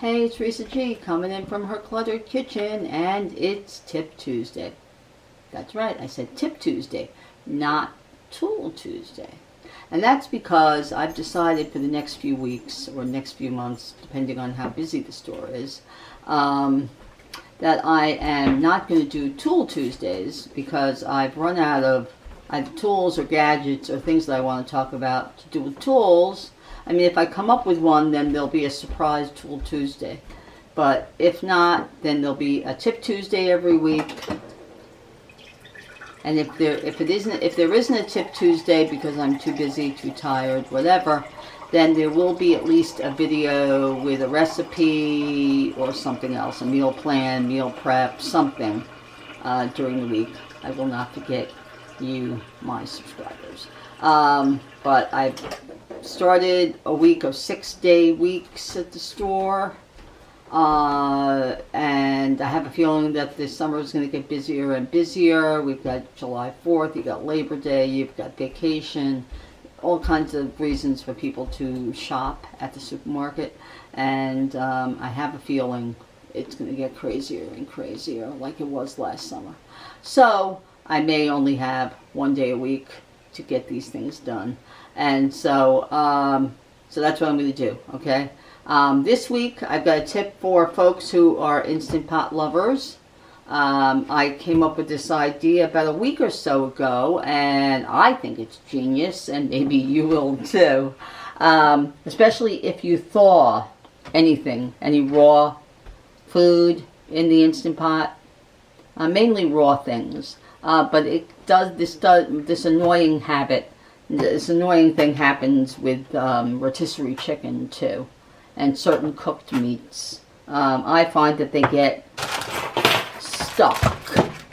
Hey, it's Teresa G coming in from her cluttered kitchen, and it's Tip Tuesday. That's right, I said Tip Tuesday, not Tool Tuesday. And that's because I've decided for the next few weeks or next few months, depending on how busy the store is, that I am not going to do Tool Tuesdays because I've run out of either tools or gadgets or things that I want to talk about to do with tools. I mean, if I come up with one, then there'll be a surprise Tool Tuesday. But if not, then there'll be a Tip Tuesday every week. And if there isn't a Tip Tuesday because I'm too busy, too tired, whatever, then there will be at least a video with a recipe or something else, a meal plan, meal prep, something during the week. I will not forget you, my subscribers. But I've started a week of 6-day weeks at the store, and I have a feeling that this summer is going to get busier and busier. We've got July 4th, you've got Labor Day, you've got vacation, all kinds of reasons for people to shop at the supermarket, and I have a feeling it's going to get crazier and crazier like it was last summer. So I may only have 1 day a week to get these things done. And so so that's what I'm going to do, okay? This week, I've got a tip for folks who are Instant Pot lovers. I came up with this idea about a week or so ago, and I think it's genius, and maybe you will too. Especially if you thaw anything, any raw food in the Instant Pot. Mainly raw things. But this annoying habit. This annoying thing happens with rotisserie chicken too, and certain cooked meats. I find that they get stuck,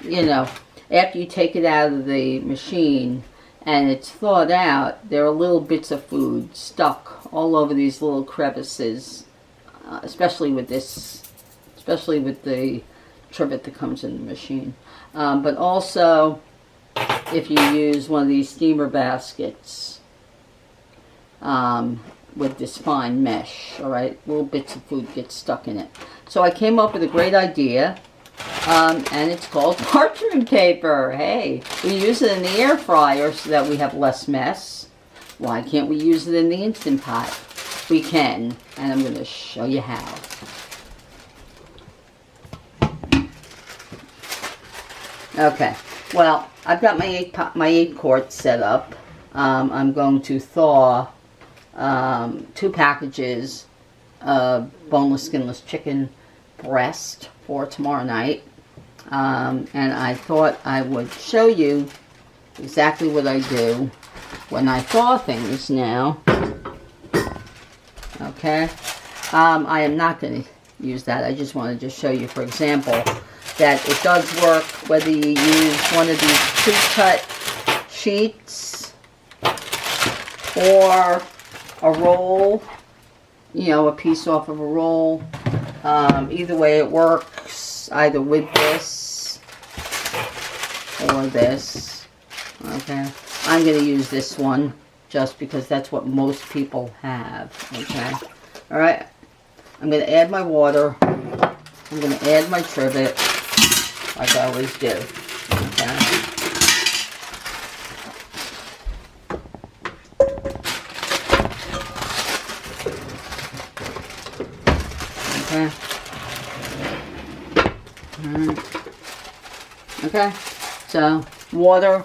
you know, after you take it out of the machine and it's thawed out. There are little bits of food stuck all over these little crevices, especially with the trivet that comes in the machine. But also, if you use one of these steamer baskets with this fine mesh, all right, little bits of food get stuck in it. So I came up with a great idea, and it's called parchment paper. Hey, we use it in the air fryer so that we have less mess. Why can't we use it in the Instant Pot? We can, and I'm going to show you how. Okay, well, I've got my 8 quart set up. I'm going to thaw 2 packages of boneless, skinless chicken breast for tomorrow night. And I thought I would show you exactly what I do when I thaw things now. Okay, I am not going to use that. I just wanted to show you, for example, that it does work whether you use one of these pre-cut sheets or a roll, you know, a piece off of a roll. Either way it works, either with this or this. Okay, I'm going to use this one just because that's what most people have. Okay, all right, I'm going to add my water. I'm going to add my trivet, like I always do. Okay. Okay. Alright. Okay. So, water,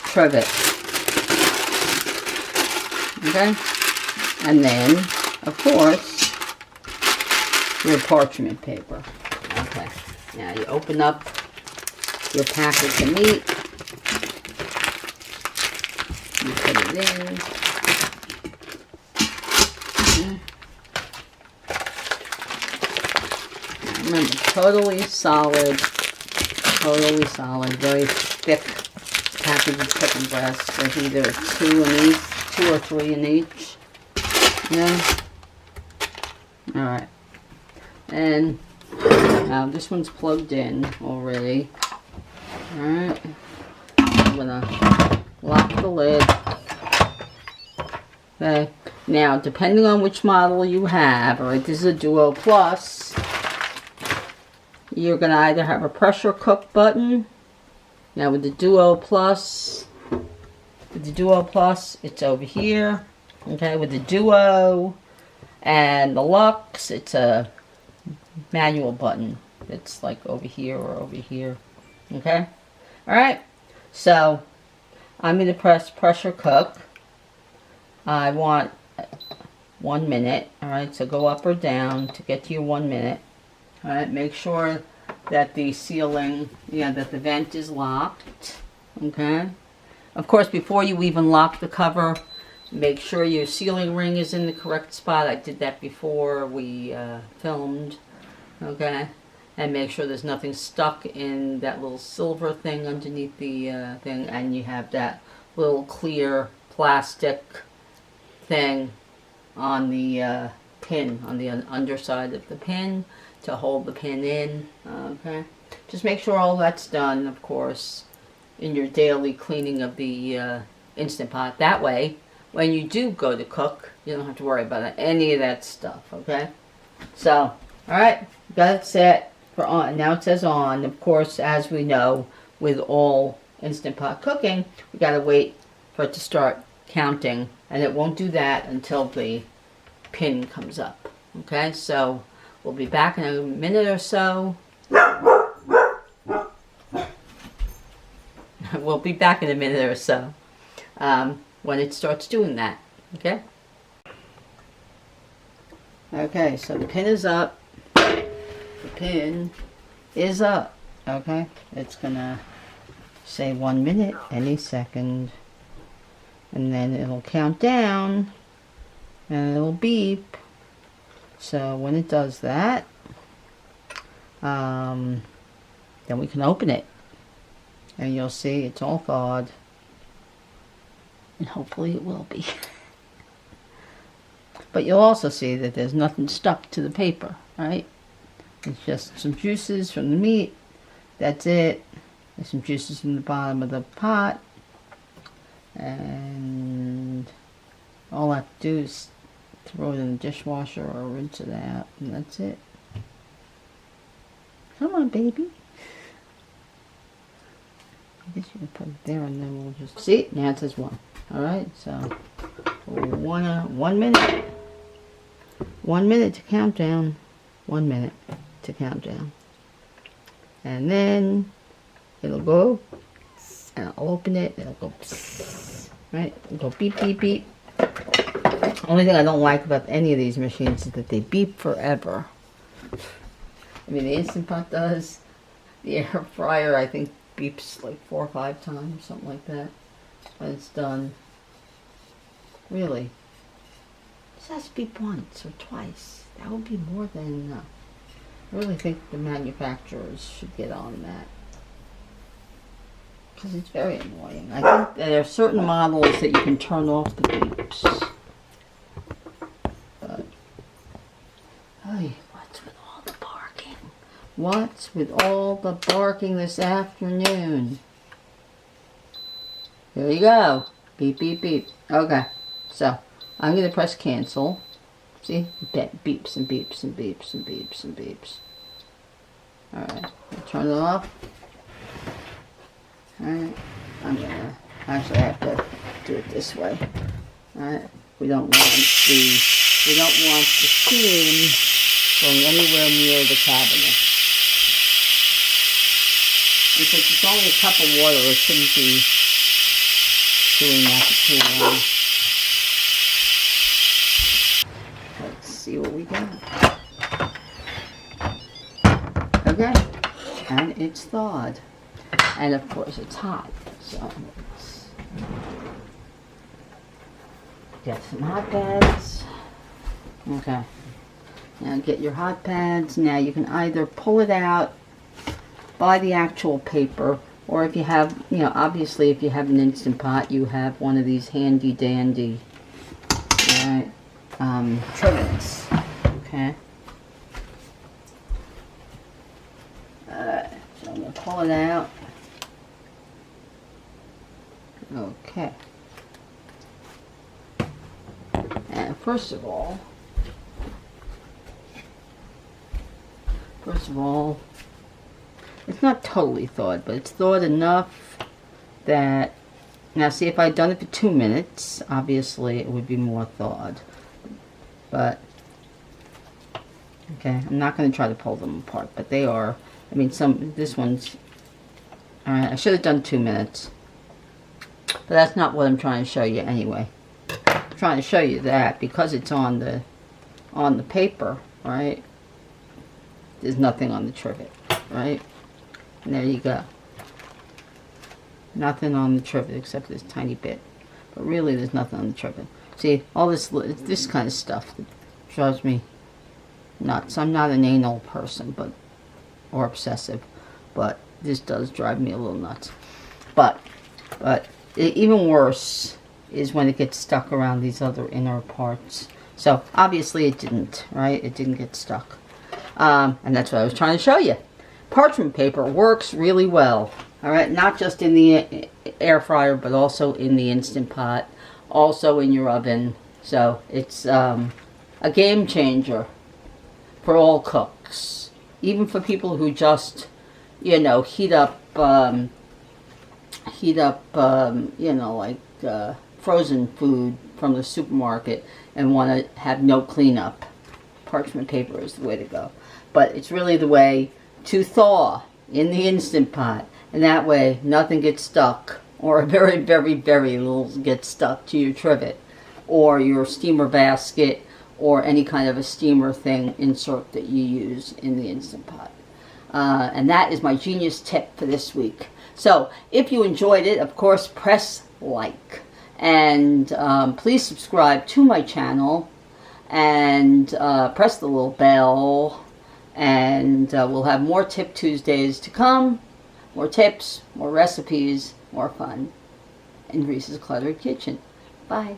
trivet. Okay. And then, of course, your parchment paper. Okay. Now you open up your package of meat. You put it in. Remember, totally solid, very thick package of chicken breast. There's either 2 or 3 in each. Yeah. All right. And now this one's plugged in already. Alright, I'm gonna lock the lid. Okay, Now, depending on which model you have, all right, this is a Duo Plus, you're going to either have a pressure cook button. Now, with the Duo Plus, it's over here. Okay, with the Duo and the Luxe, it's a manual button. It's like over here or over here. Okay? Alright, so I'm going to press pressure cook. I want 1 minute. Alright, so go up or down to get to your 1 minute. Alright, make sure that the sealing, that the vent is locked. Okay? Of course, before you even lock the cover, make sure your sealing ring is in the correct spot. I did that before we filmed. Okay? And make sure there's nothing stuck in that little silver thing underneath the thing, and you have that little clear plastic thing on the pin, on the underside of the pin to hold the pin in. Okay, just make sure all that's done, of course, in your daily cleaning of the Instant Pot. That way, when you do go to cook, you don't have to worry about any of that stuff. Okay, so all right, got it set for on. Now it says on. Of course, as we know, with all Instant Pot cooking, we got to wait for it to start counting, and it won't do that until the pin comes up. Okay, so we'll be back in a minute or so. We'll be back in a minute or so when it starts doing that. Okay. Okay, so the pin is up. The pin is up. Okay, it's gonna say 1 minute any second, and then it'll count down and it'll beep. So when it does that, then we can open it, and you'll see it's all thawed, and hopefully it will be. But you'll also see that there's nothing stuck to the paper, right? It's just some juices from the meat. That's it. There's some juices from the bottom of the pot. And all I have to do is throw it in the dishwasher or rinse it out. And that's it. Come on, baby. I guess you can put it there and then we'll just... See? Now it says 1. Alright, so 1 minute. 1 minute to count down. 1 minute to count down, and then it'll go, and I'll open it, it'll go right, it'll go beep beep beep. Only thing I don't like about any of these machines is that they beep forever. I mean, the Instant Pot does. The air fryer, I think, beeps like 4 or 5 times, something like that, when it's done. Really, it has to beep once or twice. That would be more than enough. I really think the manufacturers should get on that, because it's very annoying. I think there are certain models that you can turn off the beeps. But, hey, what's with all the barking? What's with all the barking this afternoon? There you go. Beep, beep, beep. Okay, so I'm going to press cancel. See? It beeps and beeps and beeps and beeps and beeps. Alright, I'll turn it off. Alright, I'm gonna... Actually, I have to do it this way. Alright, we don't want the steam going anywhere near the cabinet. And since it's only a cup of water, it shouldn't be doing that for too long. Let's see what we got. Okay, and it's thawed. And of course it's hot, so let's get some hot pads. Okay, now get your hot pads. Now you can either pull it out by the actual paper, or if you have, obviously if you have an Instant Pot, you have one of these handy dandy, alright, trivets. Okay. So I'm going to pull it out. Okay. And first of all, it's not totally thawed, but it's thawed enough that, now see, if I'd done it for 2 minutes, obviously it would be more thawed. But, okay, I'm not going to try to pull them apart, but they are, I mean, this one's, alright, I should have done 2 minutes. But that's not what I'm trying to show you anyway. I'm trying to show you that because it's on the paper, right? There's nothing on the trivet, right? And there you go. Nothing on the trivet except this tiny bit. But really there's nothing on the trivet. See, all this kind of stuff that drives me nuts. I'm not an anal person, or obsessive, but this does drive me a little nuts. But even worse is when it gets stuck around these other inner parts. So obviously it didn't, right? It didn't get stuck. And that's what I was trying to show you. Parchment paper works really well. All right, not just in the air fryer, but also in the Instant Pot, also in your oven. So it's a game changer for all cooks, even for people who just, you know, heat up, you know, like frozen food from the supermarket and want to have no cleanup. Parchment paper is the way to go. But it's really the way to thaw in the Instant Pot. And that way nothing gets stuck, or very, very, very little gets stuck to your trivet or your steamer basket or any kind of a steamer thing insert that you use in the Instant Pot. And that is my genius tip for this week. So if you enjoyed it, of course, press like. And please subscribe to my channel and press the little bell. And we'll have more Tip Tuesdays to come. More tips, more recipes, more fun in Reese's Cluttered Kitchen. Bye.